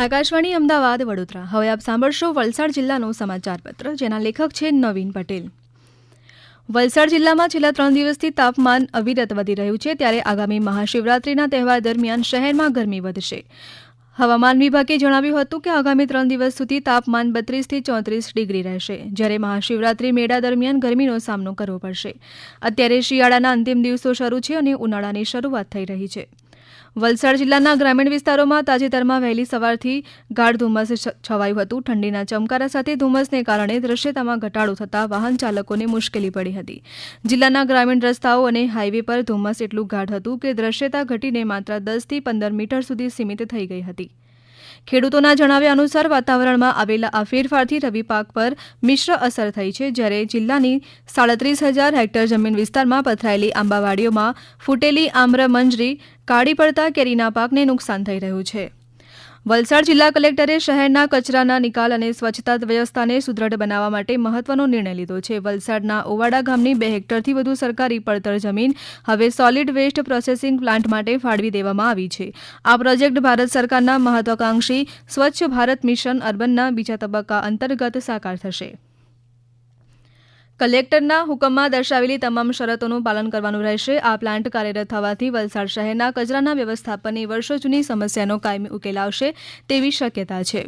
આકાશવાણી અમદાવાદ વડોદરા. હવે આપ સાંભળશો વલસાડ જિલ્લાનું સમાચારપત્ર, જેના લેખક છે નવીન પટેલ. વલસાડ જિલ્લામાં છેલ્લા 3 દિવસથી તાપમાન અવિરત વધી રહ્યું છે, ત્યારે આગામી મહાશિવરાત્રીના તહેવાર દરમિયાન શહેરમાં ગરમી વધશે. હવામાન વિભાગે જણાવ્યું હતું કે આગામી 3 દિવસ સુધી તાપમાન 32 થી 34 ડિગ્રી રહેશે, જ્યારે મહાશિવરાત્રી મેળા દરમિયાન ગરમીનો સામનો કરવો પડશે. અત્યારે શિયાળાના અંતિમ દિવસો શરૂ છે અને ઉનાળાની શરૂઆત થઈ રહી છે. વલસાડ જિલ્લાના ગ્રામીણ વિસ્તારોમાં તાજેતરમાં વહેલી સવારથી ગાઢ ધુમ્મસ છવાયું હતું. ઠંડીના ચમકારા સાથે ધુમ્મસને કારણે દ્રશ્યતામાં ઘટાડો થતાં વાહન ચાલકોને મુશ્કેલી પડી હતી. જિલ્લાના ગ્રામીણ રસ્તાઓ અને હાઈવે પર ધુમ્મસ એટલું ગાઢ હતું કે દ્રશ્યતા ઘટીને માત્ર 10 થી 15 મીટર સુધી સીમિત થઈ ગઈ હતી. ખેડૂતોના જણાવ્યા અનુસાર વાતાવરણમાં આવેલા આ ફેરફારથી રવિ પાક પર મિશ્ર અસર થઈ છે, જ્યારે જિલ્લાની 37,000 હેક્ટર જમીન વિસ્તારમાં પથરાયેલી આંબાવાડીઓમાં ફૂટેલી આમ્રમંજરી કાળી પડતા કેરીના પાકને નુકસાન થઈ રહ્યું છે. વલસાડ જિલ્લા કલેક્ટરે શહેરના કચરાના નિકાલ અને સ્વચ્છતા વ્યવસ્થાને સુદૃઢ બનાવવા માટે મહત્વનો નિર્ણય લીધો છે. વલસાડના ઓવાડા ગામની 2 હેક્ટરથી વધુ સરકારી પડતર જમીન હવે સોલિડ વેસ્ટ પ્રોસેસિંગ પ્લાન્ટ માટે ફાળવી દેવામાં આવી છે. આ પ્રોજેક્ટ ભારત સરકારના મહત્વાકાંક્ષી સ્વચ્છ ભારત મિશન અર્બનના બીજા તબક્કા અંતર્ગત સાકાર થશે. કલેક્ટરના હુકમમાં દર્શાવેલી તમામ શરતોનું પાલન કરવાનું રહેશે. આ પ્લાન્ટ કાર્યરત થવાથી વલસાડ શહેરના કચરાના વ્યવસ્થાપનની વર્ષો જૂની સમસ્યાનો કાયમી ઉકેલ આવશે તેવી શક્યતા છે.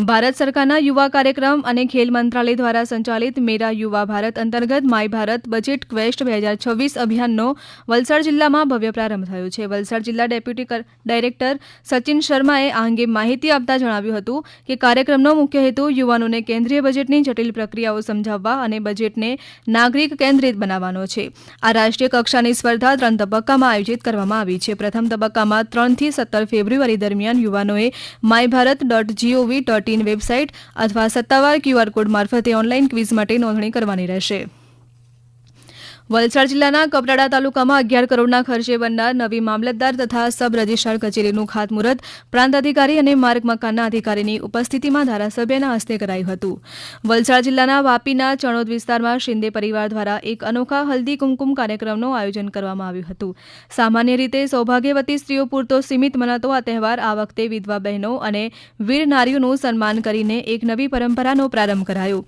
ભારત સરકારના યુવા કાર્યક્રમ અને ખેલ મંત્રાલય દ્વારા સંચાલિત મેરા યુવા ભારત અંતર્ગત માય ભારત બજેટ ક્વેસ્ટ 2026 અભિયાનનો વલસાડ જિલ્લામાં ભવ્ય પ્રારંભ થયો છે. વલસાડ જિલ્લા ડેપ્યુટી ડાયરેક્ટર સચિન શર્માએ આ અંગે માહિતી આપતા જણાવ્યું હતું કે કાર્યક્રમનો મુખ્ય હેતુ યુવાનોને કેન્દ્રીય બજેટની જટિલ પ્રક્રિયાઓ સમજાવવા અને બજેટને નાગરિક કેન્દ્રિત બનાવવાનો છે. આ રાષ્ટ્રીય કક્ષાની સ્પર્ધા 3 તબક્કામાં આયોજિત કરવામાં આવી છે. પ્રથમ તબક્કામાં 3 થી 17 ફેબ્રુઆરી દરમિયાન યુવાનોએ myBharat.gov.in વેબસાઇટ અથવા સત્તાવાર QR કોડ મારફતે ઓનલાઈન ક્વિઝ માટે નોંધણી કરવાની રહેશે. વલસાડ જિલ્લાના કપરાડા તાલુકામાં 11 કરોડના ખર્ચે બનનાર નવી મામલતદાર તથા સબ રજિસ્ટ્રાર કચેરીનું ખાતમુહૂર્ત પ્રાંત અધિકારી અને માર્ગ મકાનના અધિકારીની ઉપસ્થિતિમાં ધારાસભ્યના હસ્તે કરાયું હતું. વલસાડ જિલ્લાના વાપીના ચણોદ વિસ્તારમાં શિંદે પરિવાર દ્વારા એક અનોખા હલ્દી કુમકુમ કાર્યક્રમનું આયોજન કરવામાં આવ્યું હતું. સામાન્ય રીતે સૌભાગ્યવતી સ્ત્રીઓ પૂરતો સીમિત મનાતો આ તહેવાર આ વખતે વિધવા બહેનો અને વીર નારીઓનું સન્માન કરીને એક નવી પરંપરાનો પ્રારંભ કરાયો.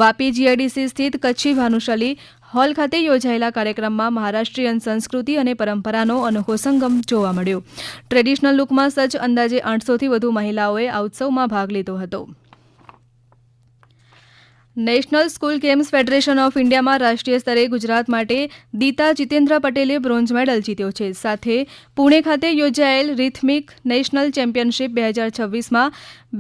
વાપી GIDC સ્થિત કચ્છી ભાનુશાલી હોલ ખાતે યોજાયેલા કાર્યક્રમમાં મહારાષ્ટ્રીયન સંસ્કૃતિ અને પરંપરાનો અનોખો સંગમ જોવા મળ્યો. ટ્રેડિશનલ લુકમાં સજ્જ અંદાજે 800થી વધુ મહિલાઓએ આ ઉત્સવમાં ભાગ લીધો હતો. National school games federation of ઇન્ડિયામાં રાષ્ટ્રીય સ્તરે ગુજરાત માટે દીતા જીતેન્દ્ર પટેલે બ્રોન્ઝ મેડલ જીત્યો છે. સાથે પુણે ખાતે યોજાયેલ રિથમિક નેશનલ ચેમ્પિયનશિપ 2026માં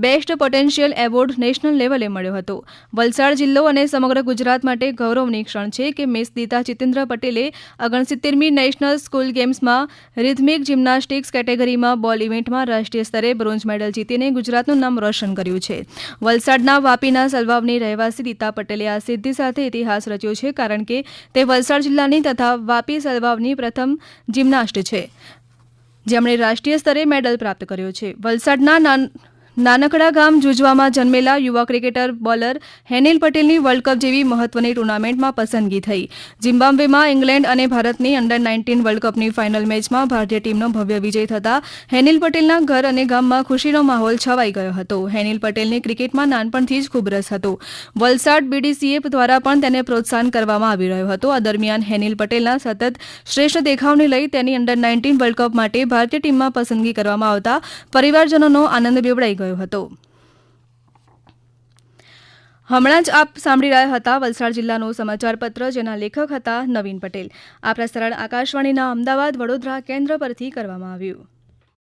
બેસ્ટ પોટેન્શિયલ એવોર્ડ નેશનલ લેવલે મળ્યો હતો. વલસાડ જિલ્લો અને સમગ્ર ગુજરાત માટે ગૌરવની ક્ષણ છે કે મિસ દીતા જીતેન્દ્ર પટેલે 69મી નેશનલ સ્કૂલ ગેમ્સમાં રિથમિક જિમ્નાસ્ટિક્સ કેટેગરીમાં બોલ ઇવેન્ટમાં રાષ્ટ્રીય સ્તરે બ્રોન્ઝ મેડલ જીતીને ગુજરાતનું નામ રોશન કર્યું છે. વલસાડના વાપીના સલવાવની રહેવાસી દીતા પટેલે આ સિદ્ધિ સાથે ઇતિહાસ રચ્યો છે, કારણ કે તે વલસાડ જિલ્લાની તથા વાપી સલવાવની પ્રથમ જિમ્નાસ્ટ છે જેમણે રાષ્ટ્રીય સ્તરે મેડલ પ્રાપ્ત કર્યો છે. વલસાડના નાનકડા ગામ જુજવામાં જન્મેલા યુવા ક્રિકેટર બોલર હેનિલ પટેલની વર્લ્ડ કપ જેવી મહત્વની ટુર્નામેન્ટમાં પસંદગી થઈ. ઝિમ્બાબ્વેમાં ઇંગ્લેન્ડ અને ભારતની અંડર-19 વર્લ્ડ કપની ફાઇનલ મેચમાં ભારતીય ટીમનો ભવ્ય વિજય થતાં હેનિલ પટેલના ઘર અને ગામમાં ખુશીનો માહોલ છવાઈ ગયો હતો. હેનિલ પટેલને ક્રિકેટમાં નાનપણથી જ ખૂબ રસ હતો. વલસાડ BDCA દ્વારા પણ તેને પ્રોત્સાહન કરવામાં આવી રહ્યો હતો. આ દરમિયાન હેનિલ પટેલના સતત શ્રેષ્ઠ દેખાવને લઈ તેની અંડર-19 વર્લ્ડ કપ માટે ભારતીય ટીમમાં પસંદગી કરવામાં આવતા પરિવારજનોનો આનંદ બેવડાઈ ગયો હતો. હમણાં જ આપ સાંભળી રહ્યા હતા વલસાડ જિલ્લાનું સમાચારપત્ર, જેના લેખક હતા નવીન પટેલ. આ પ્રસારણ આકાશવાણીના અમદાવાદ વડોદરા કેન્દ્ર પરથી કરવામાં આવ્યું.